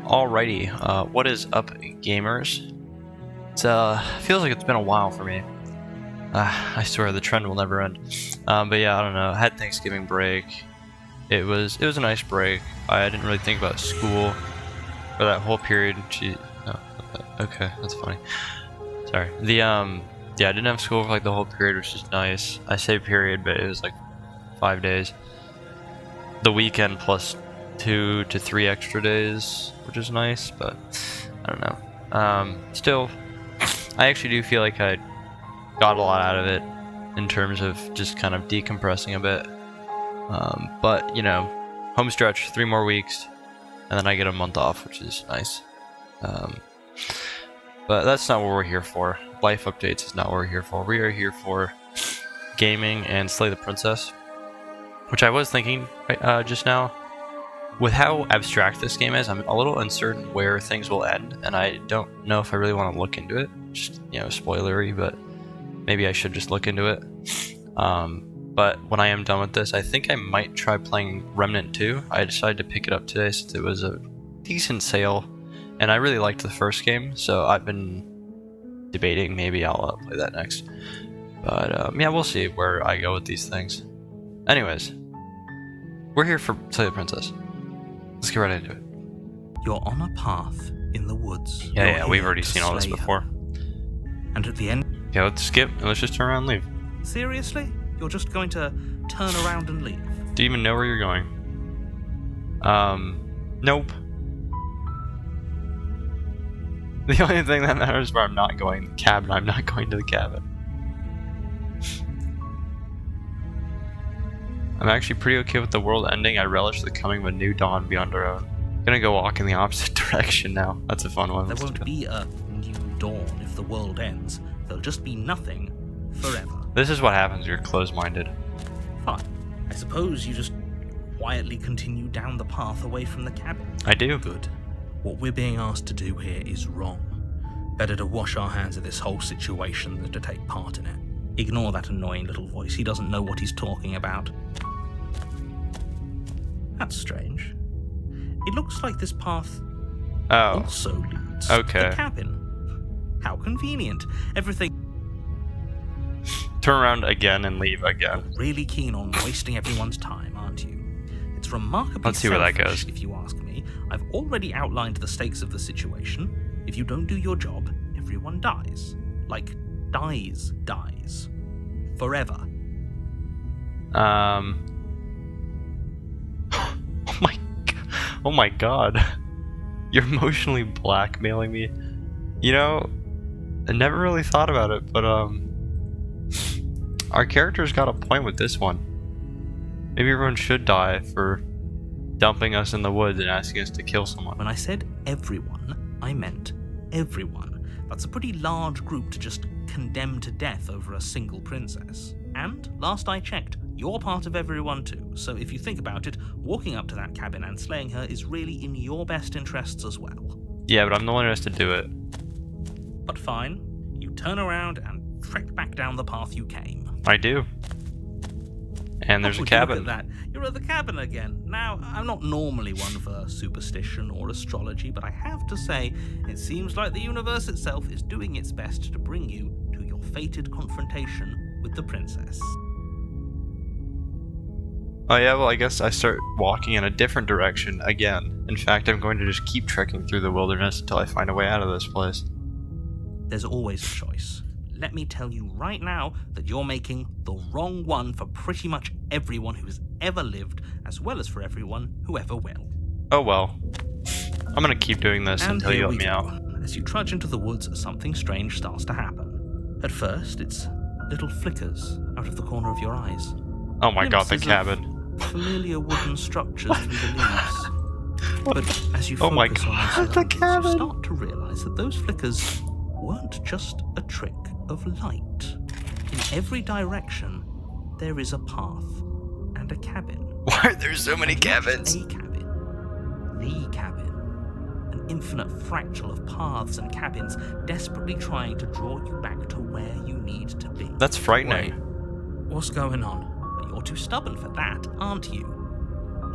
Alrighty, what is up, gamers? It's feels like it's been a while for me. I swear the trend will never end. But yeah, I don't know. I had Thanksgiving break. It was a nice break. I didn't really think about school for that whole period. Okay, that's funny. Sorry. Yeah, I didn't have school for like the whole period, which is nice. I say period, but it was like 5 days. The weekend plus 2 to 3 extra days, which is nice, but I don't know. Still, I actually do feel like I got a lot out of it in terms of just kind of decompressing a bit. But you know, home stretch, 3 more weeks, and then I get a month off, which is nice. But that's not what we're here for. Life updates is not what we're here for. We are here for gaming and Slay the Princess, which I was thinking just now. With how abstract this game is, I'm a little uncertain where things will end, and I don't know if I really want to look into it. Just, you know, spoilery, but maybe I should just look into it. But when I am done with this, I think I might try playing Remnant 2. I decided to pick it up today since it was a decent sale, and I really liked the first game, so I've been debating maybe I'll play that next. But yeah, we'll see where I go with these things. Anyways, we're here for Slay the Princess. Let's get right into it. You're on a path in the woods. Yeah, we've already seen all this before. And at the end... Yeah, let's skip and let's just turn around and leave. Seriously? You're just going to turn around and leave? Do you even know where you're going? Nope. The only thing that matters is where I'm not going. The cabin. I'm not going to the cabin. I'm actually pretty okay with the world ending. I relish the coming of a new dawn beyond our own. I'm gonna go walk in the opposite direction now. That's a fun one. There won't be a new dawn if the world ends. There'll just be nothing forever. This is what happens when you're closed-minded. Fine. I suppose you just quietly continue down the path away from the cabin. I do. Good. What we're being asked to do here is wrong. Better to wash our hands of this whole situation than to take part in it. Ignore that annoying little voice. He doesn't know what he's talking about. That's strange. It looks like this path also leads to the cabin. How convenient. Everything... Turn around again and leave again. You're really keen on wasting everyone's time, aren't you? It's remarkably Let's see where that goes. If you ask me. I've already outlined the stakes of the situation. If you don't do your job, everyone dies. Like, dies. Forever. Oh my god. You're emotionally blackmailing me. You know, I never really thought about it, but our character's got a point with this one. Maybe everyone should die for dumping us in the woods and asking us to kill someone. When I said everyone, I meant everyone. That's a pretty large group to just condemn to death over a single princess. And, last I checked, you're part of everyone too, so if you think about it, walking up to that cabin and slaying her is really in your best interests as well. Yeah, but I'm the one who has to do it. But fine, you turn around and trek back down the path you came. I do. And there's a cabin. Look at that. You're at the cabin again. Now, I'm not normally one for superstition or astrology, but I have to say, it seems like the universe itself is doing its best to bring you to your fated confrontation with the princess. Oh yeah, well I guess I start walking in a different direction again. In fact, I'm going to just keep trekking through the wilderness until I find a way out of this place. There's always a choice. Let me tell you right now that you're making the wrong one for pretty much everyone who's ever lived, as well as for everyone who ever will. Oh well. I'm gonna keep doing this until you let me out. As you trudge into the woods, something strange starts to happen. At first, it's little flickers out of the corner of your eyes. Oh my god, the cabin. Familiar wooden structures through the leaves. But as you Oh my focus on god, the the cabin! you start to realize that those flickers weren't just a trick of light. In every direction, there is a path and a cabin. Why are there so many cabins? A cabin. The cabin. An infinite fractal of paths and cabins desperately trying to draw you back to where you need to be. That's frightening. Wait, what's going on? You're too stubborn for that, aren't you?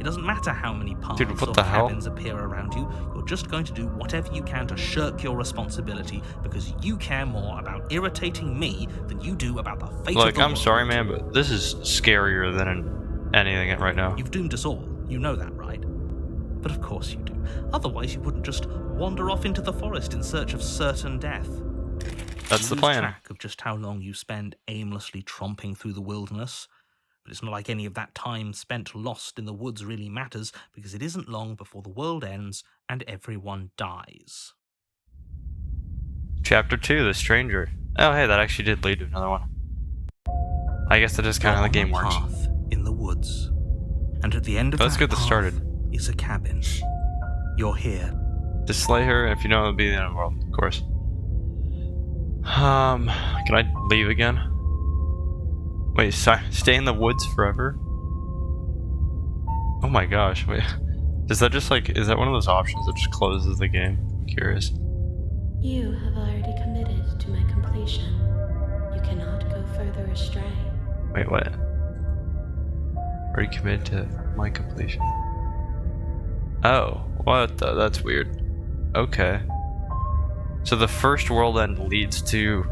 It doesn't matter how many paths Dude, what or the hell? cabins appear around you, you're just going to do whatever you can to shirk your responsibility because you care more about irritating me than you do about the fate of Look, the I'm world. sorry, man, but this is scarier than anything right now. You've doomed us all. You know that, right? But of course you do. Otherwise, you wouldn't just wander off into the forest in search of certain death. That's the You lose plan. track of just how long you spend aimlessly tromping through the wilderness. But it's not like any of that time spent lost in the woods really matters, because it isn't long before the world ends and everyone dies. Chapter 2, The Stranger. Oh, hey, that actually did lead to another one. I guess that is kind of how the game You're on works. a path in the woods, and at the end of Let's that get this path started. is a cabin. You're here. To slay her, if you know, it'll be the end of the world, of course. Can I leave again? Wait, sorry, stay in the woods forever? Oh my gosh, wait. Is that just like, is that one of those options that just closes the game? I'm curious. You have already committed to my completion. You cannot go further astray. Wait, what? Already committed to my completion. Oh, what the? That's weird. Okay. So the first world end leads to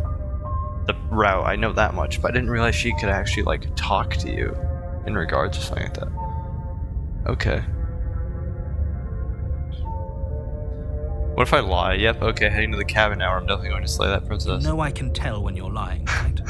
the route. I know that much, but I didn't realize she could actually like talk to you in regards to something like that. Okay. What if I lie? Yep, okay, heading to the cabin now. I'm definitely going to slay that princess. You know I can tell when you're lying, right?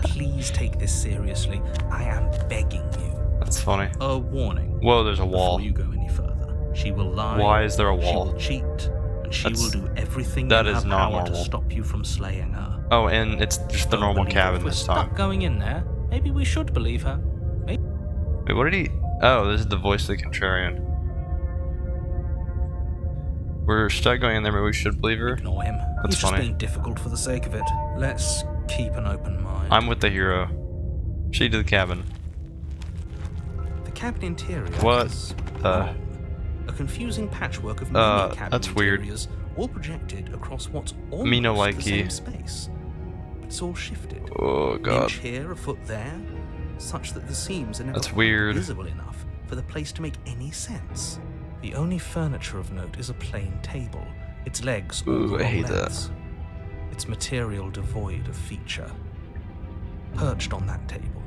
Please take this seriously. I am begging you. That's funny. A warning. Whoa, there's a wall. Before you go any further. She will lie. Why is there a She wall? will cheat. And she That's- will do everything that in is her not power to normal. stop you from slaying her. Oh, and it's just the Don't normal believe her. cabin If we're this stuck time. going in there, maybe we should believe her. Wait, what did he... Oh, this is the voice of the contrarian. We're stuck going in there, maybe we should believe her? Ignore him. That's He's funny. just being difficult for the sake of it. Let's keep an open mind. I'm with the hero. She to the cabin. The cabin interior What is the... wrong. A confusing patchwork of many cabin that's weird. interiors, all projected across what's almost Me no the likey. same space. But it's all shifted. Oh, An God. inch here, a foot there, such that the seams are never That's quite weird. visible enough for the place to make any sense. The only furniture of note is a plain table, its legs all Ooh, I long hate that. lengths, its material devoid of feature. Perched on that table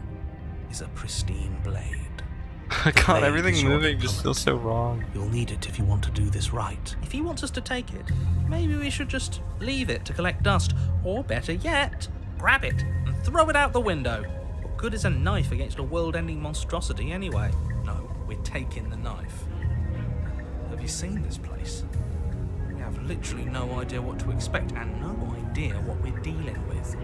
is a pristine blade. God, blade everything is your moving just feels so implement. wrong. You'll need it if you want to do this right. If he wants us to take it, maybe we should just leave it to collect dust, or better yet, grab it and throw it out the window. What good is a knife against a world-ending monstrosity anyway? No, we're taking the knife. Have you seen this place? We have literally no idea what to expect and no idea what we're dealing with.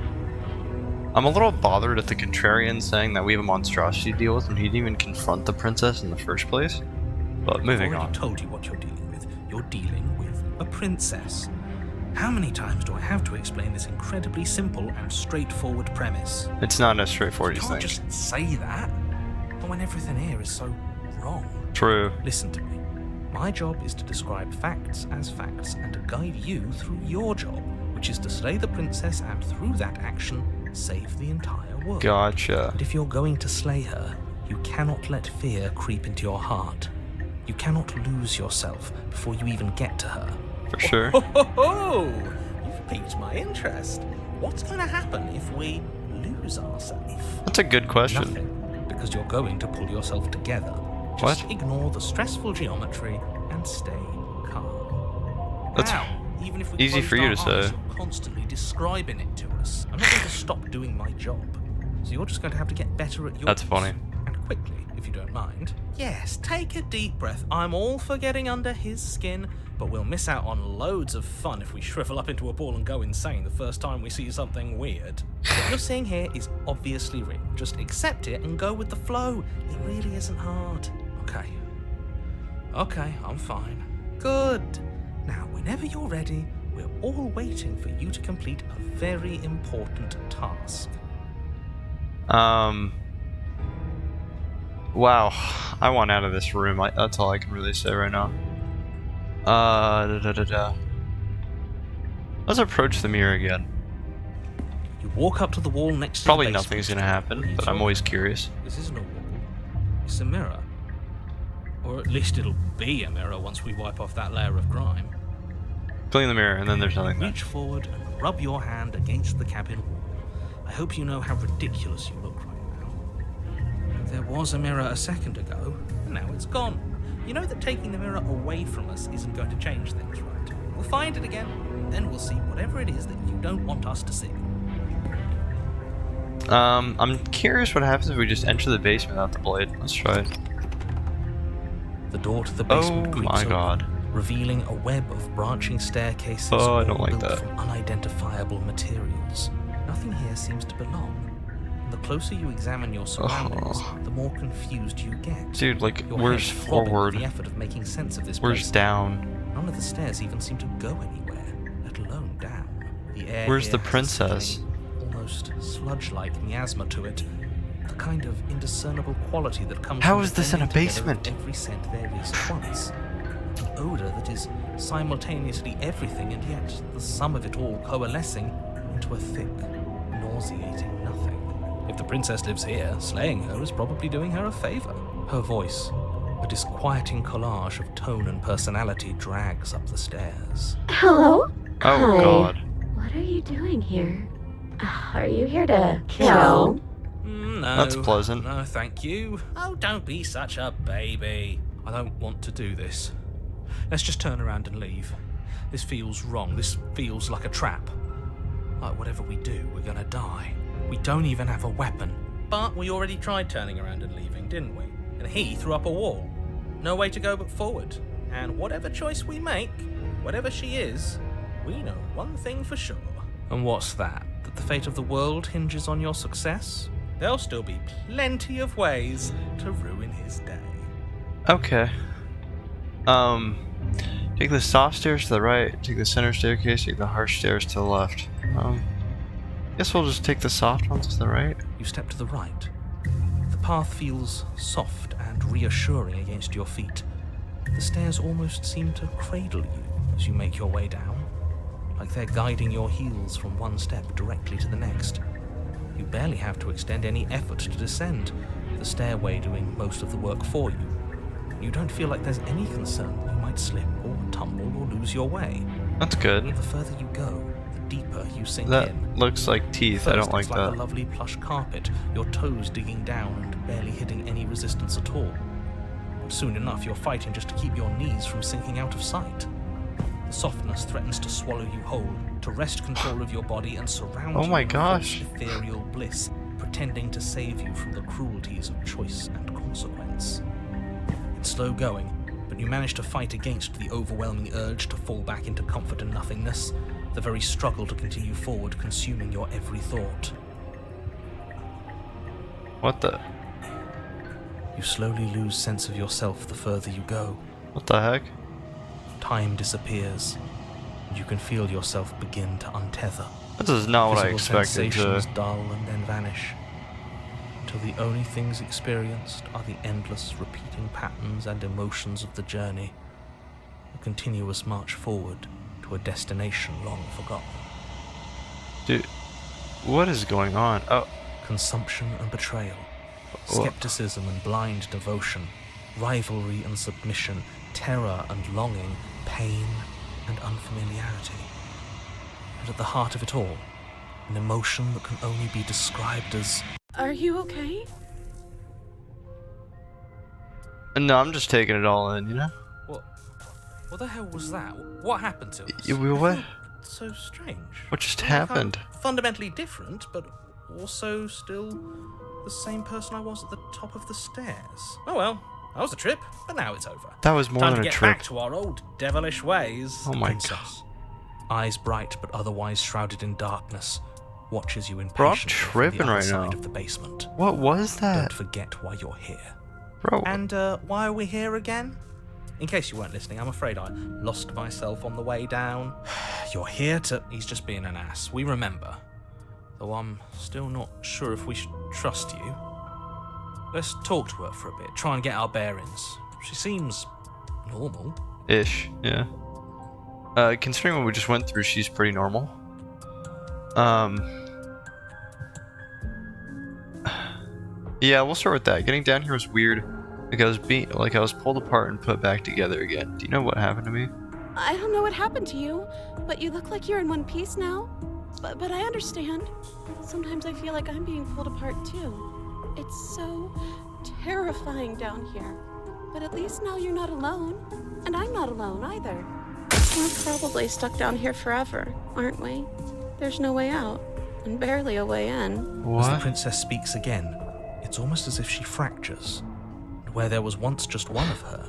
I'm a little bothered at the contrarian saying that we have a monstrosity to deal with when he didn't even confront the princess in the first place. But moving I've already on. told you what you're dealing with. You're dealing with a princess. How many times do I have to explain this incredibly simple and straightforward premise? It's not as straightforward You as you can't think. just say that. But when everything here is so wrong. True. Listen to me. My job is to describe facts as facts and to guide you through your job, which is to slay the princess and through that action, save the entire world. Gotcha. But if you're going to slay her, you cannot let fear creep into your heart. You cannot lose yourself before you even get to her. For sure. Ho, ho, ho! You've piqued my interest. What's going to happen if we lose ourselves? That's a good question. Nothing, because you're going to pull yourself together. What? Just ignore the stressful geometry and stay calm. That's Now, even if we easy closed for you our to eyes, say. you're constantly describing it to us. I'm not going to stop doing my job. So you're just going to have to get better at yours. That's funny. And quickly, if you don't mind. Yes, take a deep breath. I'm all for getting under his skin, but we'll miss out on loads of fun if we shrivel up into a ball and go insane the first time we see something weird. What you're seeing here is obviously real. Just accept it and go with the flow. It really isn't hard. Okay, I'm fine. Good. Now, whenever you're ready, we're all waiting for you to complete a very important task. Wow. I want out of this room. That's all I can really say right now. Let's approach the mirror again. You walk up to the wall next to Probably the basement. nothing's gonna happen, What are you but I'm talking always about? curious. This isn't a wall. It's a mirror. Or at least it'll be a mirror once we wipe off that layer of grime. Clean the mirror, and then there's nothing there. Reach forward and rub your hand against the cabin wall. I hope you know how ridiculous you look right now. There was a mirror a second ago, and now it's gone. You know that taking the mirror away from us isn't going to change things, right? We'll find it again, and then we'll see whatever it is that you don't want us to see. I'm curious what happens if we just enter the basement without the blade. Let's try it. The door to the basement creaks my open, god. revealing a web of branching staircases Oh, I all don't like built that. from unidentifiable materials. Nothing here seems to belong. And the closer you examine your surroundings, the more confused you get. Dude, like, Your where's head throbbing with forward? The effort of making sense of this Where's place. down? None of the stairs even seem to go anywhere, let alone down. The air Where's here the has a princess? sickening, almost sludge-like miasma to it. The kind of indiscernible quality that comes How from is this in a blending together basement? of every scent there is at once. An odor that is simultaneously everything and yet the sum of it all coalescing into a thick, nauseating nothing. If the princess lives here, slaying her is probably doing her a favor. Her voice, a disquieting collage of tone and personality, drags up the stairs. Hello? Oh Hi. god. What are you doing here? Are you here to kill? No. That's pleasant. No, thank you. Oh, don't be such a baby. I don't want to do this. Let's just turn around and leave. This feels wrong. This feels like a trap. Like whatever we do, we're gonna die. We don't even have a weapon. But we already tried turning around and leaving, didn't we? And he threw up a wall. No way to go but forward. And whatever choice we make, whatever she is, we know one thing for sure. And what's that? That the fate of the world hinges on your success? There'll still be plenty of ways to ruin his day. Okay. Take the soft stairs to the right, take the center staircase, take the harsh stairs to the left. Guess we'll just take the soft ones to the right. You step to the right. The path feels soft and reassuring against your feet. The stairs almost seem to cradle you as you make your way down, like they're guiding your heels from one step directly to the next. You barely have to extend any effort to descend, the stairway doing most of the work for you. You don't feel like there's any concern that you might slip or tumble or lose your way. That's good. The further you go, the deeper you sink That in. looks like teeth. I First, don't like it's like that. a lovely plush carpet, your toes digging down and barely hitting any resistance at all. But soon enough, you're fighting just to keep your knees from sinking out of sight. The softness threatens to swallow you whole, to wrest control of your body and surround Oh you my in gosh. false ethereal bliss, pretending to save you from the cruelties of choice and consequence. It's slow going, but you manage to fight against the overwhelming urge to fall back into comfort and nothingness, the very struggle to continue forward consuming your every thought. What the? You slowly lose sense of yourself the further you go. What the heck? Time disappears, and you can feel yourself begin to untether. This is not what I Physical expected sensations to... dull and then vanish, until the only things experienced are the endless repeating patterns and emotions of the journey, a continuous march forward to a destination long forgotten. Dude, what is going on? Oh, Consumption and betrayal, Wha- skepticism and blind devotion, rivalry and submission, terror and longing, pain and unfamiliarity. And at the heart of it all, an emotion that can only be described as... Are you okay? no, I'm just taking it all in, you know? What the hell was that? What happened to us? What? So strange. What just Well, happened? Fundamentally different, but also still the same person I was at the top of the stairs. Oh well, that was a trip, but now it's over. That was more Time than to a get trip. back to our old devilish ways. Oh my Princess. Eyes bright but otherwise shrouded in darkness, watches you Bro, I'm impatiently from tripping the other right side now. of the basement. What was that? Don't forget why you're here. Bro, And why are we here again? In case you weren't listening, I'm afraid I lost myself on the way down. You're here to... He's just being an ass. We remember. Though I'm still not sure if we should trust you. Let's talk to her for a bit, try and get our bearings. She seems normal. ish, yeah. Considering what we just went through, she's pretty normal. Yeah, we'll start with that. Getting down here was weird. Like I was pulled apart and put back together again. Do you know what happened to me? I don't know what happened to you, but you look like you're in one piece now. But I understand. Sometimes I feel like I'm being pulled apart too. It's so terrifying down here. But at least now you're not alone. And I'm not alone either. We're probably stuck down here forever, aren't we? There's no way out, and barely a way in. As the What? princess speaks again, it's almost as if she fractures. And where there was once just one of her,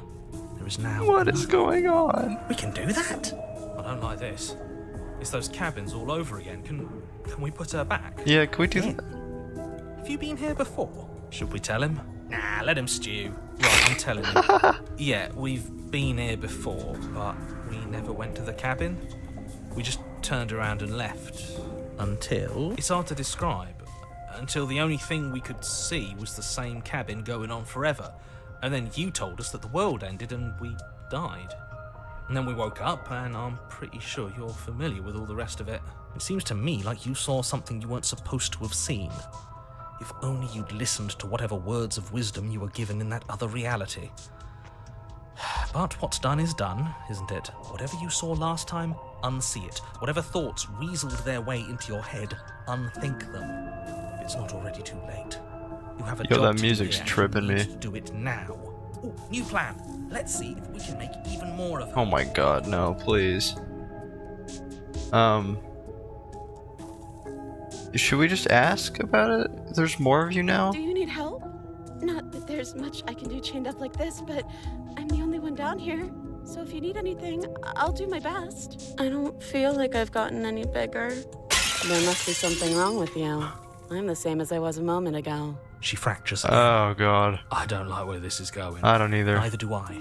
there is now What is another. going on? We can do that? I don't like this. It's those cabins all over again. Can we put her back? Yeah, can we do Yeah. that? Have you been here before? Should we tell him? Nah, let him stew. Right, I'm telling you. Yeah, we've been here before, but we never went to the cabin. We just turned around and left. Until... It's hard to describe. Until the only thing we could see was the same cabin going on forever. And then you told us that the world ended and we died. And then we woke up, and I'm pretty sure you're familiar with all the rest of it. It seems to me like you saw something you weren't supposed to have seen. If only you'd listened to whatever words of wisdom you were given in that other reality. But what's done is done, isn't it? Whatever you saw last time, unsee it. Whatever thoughts weaseled their way into your head, unthink them. If it's not already too late. You have a Yo, job that to do music's here, and you tripping need me. to do it now. Ooh, new plan. Let's see if we can make even more of it. Oh my god, no, please. Should we just ask about it? There's more of you now? Do you need help? Not that there's much I can do chained up like this, but I'm the only one down here. So if you need anything, I'll do my best. I don't feel like I've gotten any bigger. There must be something wrong with you. I'm the same as I was a moment ago. She fractures again. Oh god. I don't like where this is going. I don't either. Neither do I.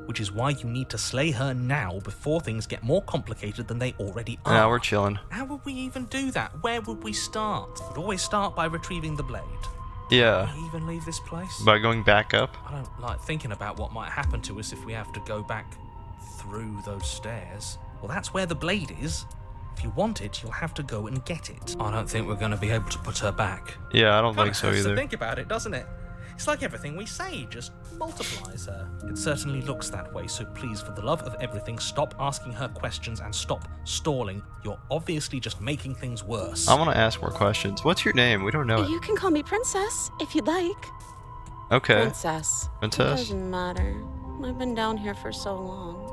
Which is why you need to slay her now before things get more complicated than they already are. Now we're chilling. How would we even do that? Where would we start? We'd always start by retrieving the blade. Yeah. Would we even leave this place? By going back up? I don't like thinking about what might happen to us if we have to go back through those stairs. Well, that's where the blade is. If you want it, you'll have to go and get it. I don't think we're going to be able to put her back. Yeah, I don't think so Hurts to either. think about it, doesn't it? It's like everything we say just multiplies her. It certainly looks that way, so please, for the love of everything, stop asking her questions and stop stalling. You're obviously just making things worse. I want to ask more questions. What's your name? We don't know it. You can call me Princess, if you'd like. Okay. Princess. It Princess? doesn't matter. I've been down here for so long.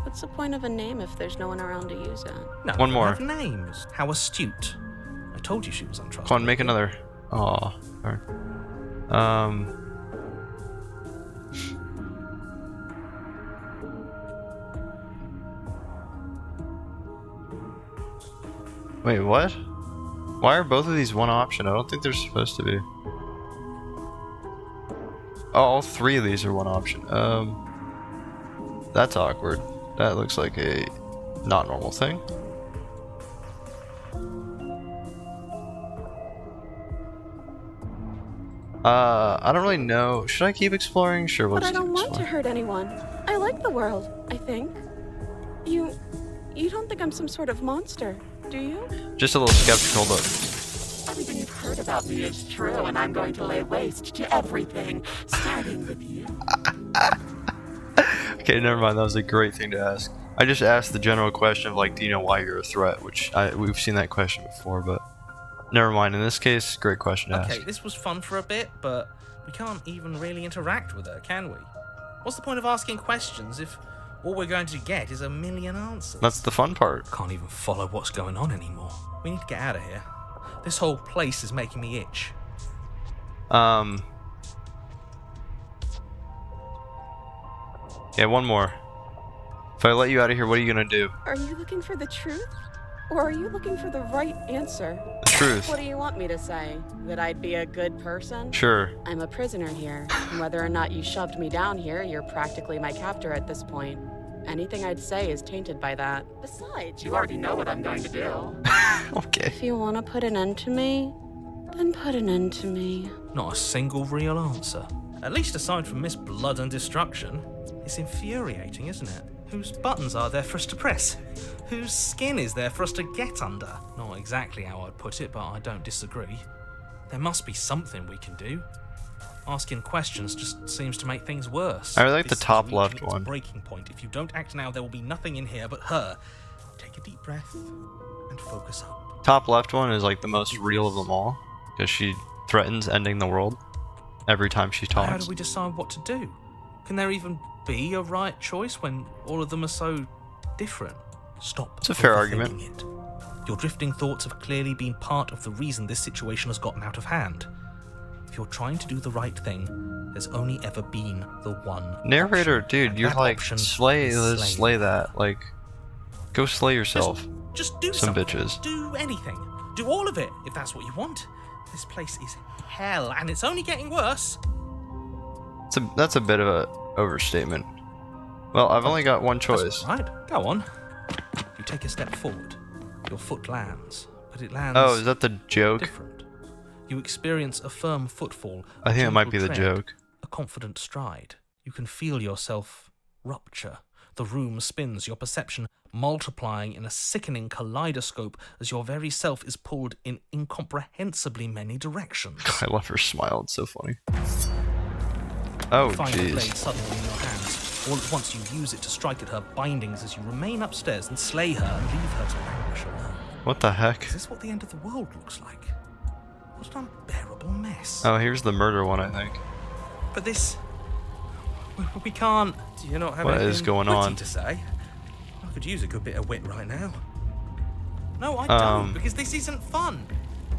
What's the point of a name if there's no one around to use it? No, One we more. have names. How astute. I told you she was untrustworthy. Come on, make another. Aw. Alright. Wait, what? Why are both of these one option? I don't think they're supposed to be. Oh, all three of these are one option. That's awkward. That looks like a not normal thing. I don't really know. Should I keep exploring? Sure, we'll But I just keep don't want to exploring. hurt anyone. I like the world, I think. You don't think I'm some sort of monster, do you? Just a little skeptical, but Everything you've heard about me is true, and I'm going to lay waste to everything, starting with you. okay, never mind. That was a great thing to ask. I just asked the general question of like, do you know why you're a threat? Which we've seen that question before, but never mind. In this case, great question to Okay, ask. this was fun for a bit, but we can't even really interact with her, can we? What's the point of asking questions if all we're going to get is a million answers? That's the fun part. Can't even follow what's going on anymore. We need to get out of here. This whole place is making me itch. Yeah, one more. If I let you out of here, what are you gonna do? Are you looking for the truth? Or are you looking for the right answer? The truth. What do you want me to say? That I'd be a good person? Sure. I'm a prisoner here, and whether or not you shoved me down here, you're practically my captor at this point. Anything I'd say is tainted by that. Besides, You already know what I'm going to do. Okay. if you want to put an end to me, then put an end to me. Not a single real answer. At least aside from Miss Blood and Destruction. It's infuriating, isn't it? Whose buttons are there for us to press? Whose skin is there for us to get under? Not exactly how I'd put it, but I don't disagree. There must be something we can do. Asking questions just seems to make things worse. I really like the This is top reaching left its one. breaking point. If you don't act now, there will be nothing in here but her. Take a deep breath and focus up. Top left one is like the most real of them all, because she threatens ending the world every time she How talks. do we decide what to do? Can there even be a right choice when all of them are so different? Stop. It's a fair overthinking argument. It. Your drifting thoughts have clearly been part of the reason this situation has gotten out of hand. If you're trying to do the right thing, there's only ever been the one Narrator, option, dude, and you're that like, option slay is slaying. that. Like, go slay yourself. Just do Some something. bitches. Do anything. Do all of it, if that's what you want. This place is hell, and it's only getting worse. That's a bit of a overstatement. Well, I've only got one choice. Right, go on. You take a step forward. Your foot lands, but it lands Oh, is that the joke? different. You experience a firm footfall. I think it might be the gentle tread, joke. A confident stride. You can feel yourself rupture. The room spins, your perception multiplying in a sickening kaleidoscope as your very self is pulled in incomprehensibly many directions. I love her smile. It's so funny. Oh, You find the blade jeez. suddenly in your hands. All at once you use it to strike at her bindings as you remain upstairs and slay her and leave her to languish alone. What the heck? Is this what the end of the world looks like? What an unbearable mess. Oh, here's the murder one, I think. But this... We can't... Do you not have What anything is going witty on? to say? I could use a good bit of wit right now. No, I don't, because this isn't fun.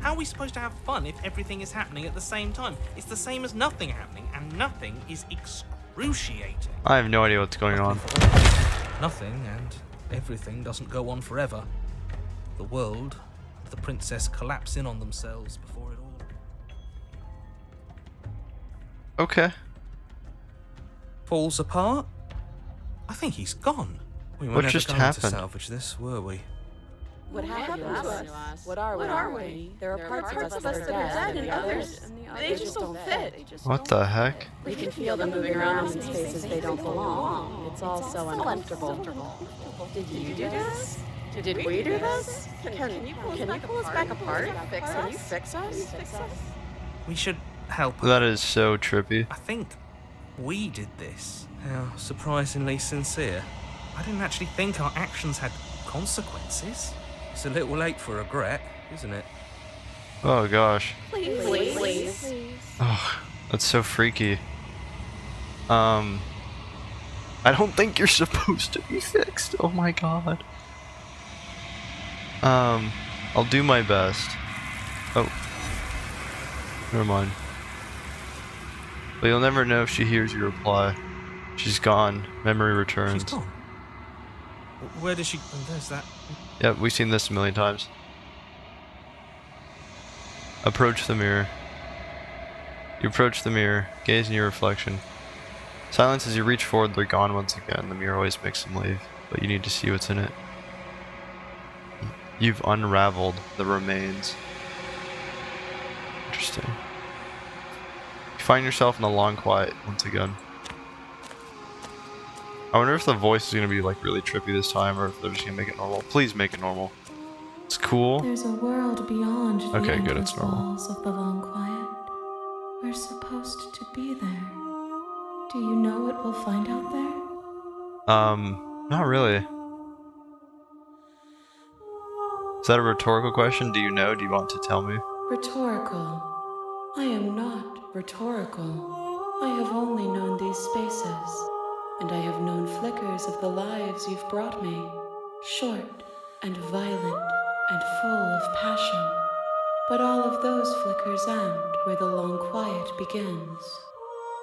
How are we supposed to have fun if everything is happening at the same time? It's the same as nothing happening, and nothing is excruciating. I have no idea what's going on. Nothing and everything doesn't go on forever. The world and the princess collapse in on themselves before it all Okay. falls apart. I think he's gone. We were What never just going happened? to salvage this, were we? What happened to us? What are we? There are parts of us that are dead, and others, They just don't fit. What the heck? we can feel them moving around in spaces they don't belong. It's all so uncomfortable. Did you do this? Did we do this? Can you pull us back apart? Can you fix us? We should help her. That is so trippy. I think we did this. How surprisingly sincere. I didn't actually think our actions had consequences. It's a little late for regret, isn't it? Oh gosh. Please. Oh, that's so freaky. I don't think you're supposed to be fixed. Oh my god. I'll do my best. Oh. Never mind. But you'll never know if she hears your reply. She's gone. Memory returns. She's gone. Where does she... Oh, there's that... Yep, we've seen this a million times. Approach the mirror. You approach the mirror, gaze in your reflection. Silence as you reach forward, they're gone once again. The mirror always makes them leave, but you need to see what's in it. You've unraveled the remains. Interesting. You find yourself in a long quiet once again. I wonder if the voice is going to be like really trippy this time, or if they're just going to make it normal. Please make it normal. It's cool. There's a world beyond the Okay, good, endless it's normal. walls of the long quiet. We're supposed to be there. Do you know what we'll find out there? Not really. Is that a rhetorical question? Do you know? Do you want to tell me? Rhetorical. I am not rhetorical. I have only known these spaces, and I have known flickers of the lives you've brought me, short and violent and full of passion. But all of those flickers end where the long quiet begins.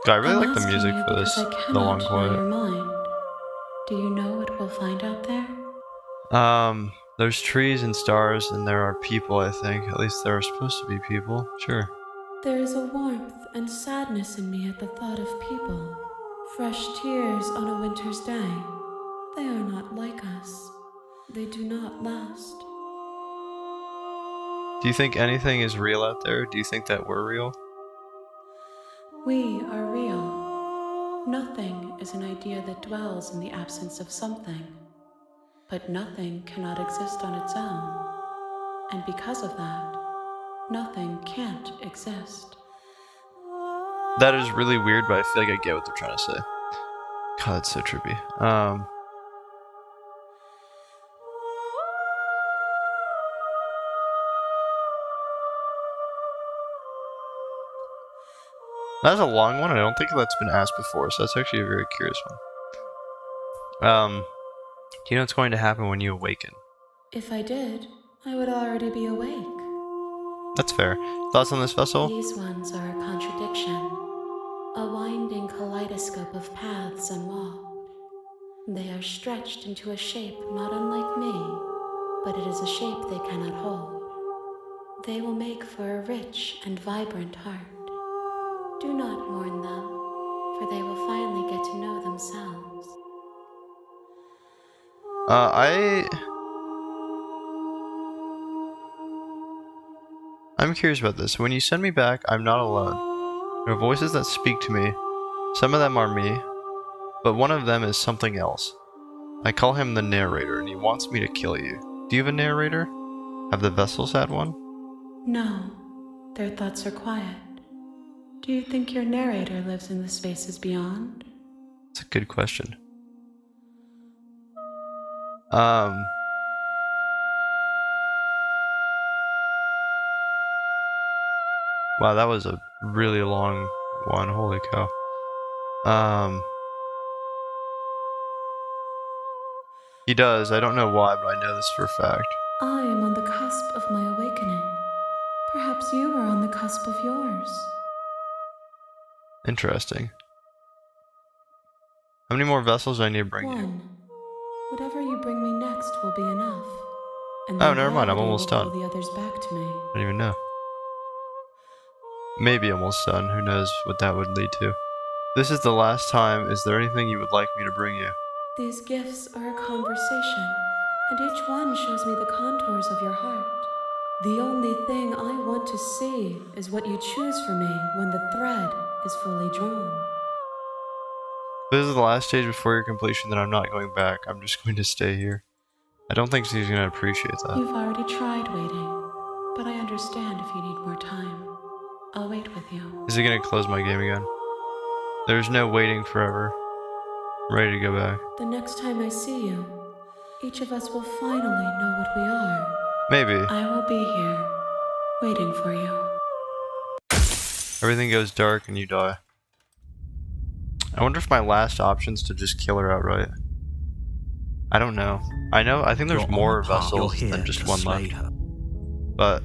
I really I'm like the asking music you for this. because I The cannot long know quiet. your mind. Do you know what we'll find out there? There's trees and stars, and there are people, I think. At least there are supposed to be people. Sure. There is a warmth and sadness in me at the thought of people. Fresh tears on a winter's day. They are not like us. They do not last. Do you think anything is real out there? Do you think that we're real? We are real. Nothing is an idea that dwells in the absence of something. But nothing cannot exist on its own. And because of that, nothing can't exist. That is really weird, but I feel like I get what they're trying to say. God, that's so trippy. That's a long one. I don't think that's been asked before, so that's actually a very curious one. Do you know what's going to happen when you awaken? If I did, I would already be awake. That's fair. Thoughts on this vessel? These ones are a contradiction, a winding kaleidoscope of paths unwalked. They are stretched into a shape not unlike me, but it is a shape they cannot hold. They will make for a rich and vibrant heart. Do not mourn them, for they will finally get to know themselves. I'm curious about this. When you send me back, I'm not alone. There are voices that speak to me. Some of them are me, but one of them is something else. I call him the narrator, and he wants me to kill you. Do you have a narrator? Have the vessels had one? No, their thoughts are quiet. Do you think your narrator lives in the spaces beyond? That's a good question. Wow, that was a really long one. Holy cow. He does. I don't know why, but I know this for a fact. I am on the cusp of my awakening. Perhaps you are on the cusp of yours. Interesting. How many more vessels do I need to bring you? One. Whatever you bring me next will be enough. And Oh, then never mind, I'm gravity almost will done. pull the others back to me. I don't even know. Maybe almost done. Who knows what that would lead to. This is the last time. Is there anything you would like me to bring you? These gifts are a conversation, and each one shows me the contours of your heart. The only thing I want to see is what you choose for me when the thread is fully drawn. This is the last stage before your completion, then I'm not going back. I'm just going to stay here. I don't think she's going to appreciate that. You've already tried waiting, but I understand if you need more time. I'll wait with you. Is he going to close my game again? There's no waiting forever. I'm ready to go back. The next time I see you, each of us will finally know what we are. Maybe. I will be here, waiting for you. Everything goes dark and you die. I wonder if my last option's to just kill her outright. I don't know. I think there's You're more on par. vessels You're here than just to one slay left. her. But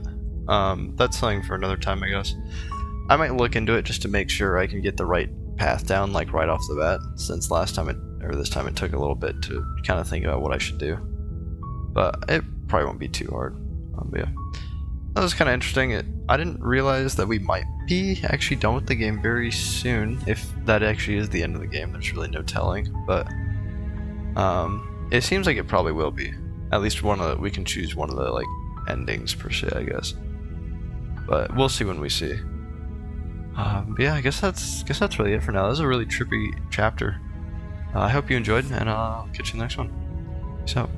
that's something for another time, I guess. I might look into it just to make sure I can get the right path down, like right off the bat, since this time it took a little bit to kind of think about what I should do. But it probably won't be too hard. But yeah, that was kind of interesting. I didn't realize that we might be actually done with the game very soon. If that actually is the end of the game, there's really no telling. But it seems like it probably will be. At least we can choose one of the like endings per se, I guess. But we'll see when we see. But yeah, I guess that's really it for now. That was a really trippy chapter. I hope you enjoyed, and I'll catch you in the next one. Peace out.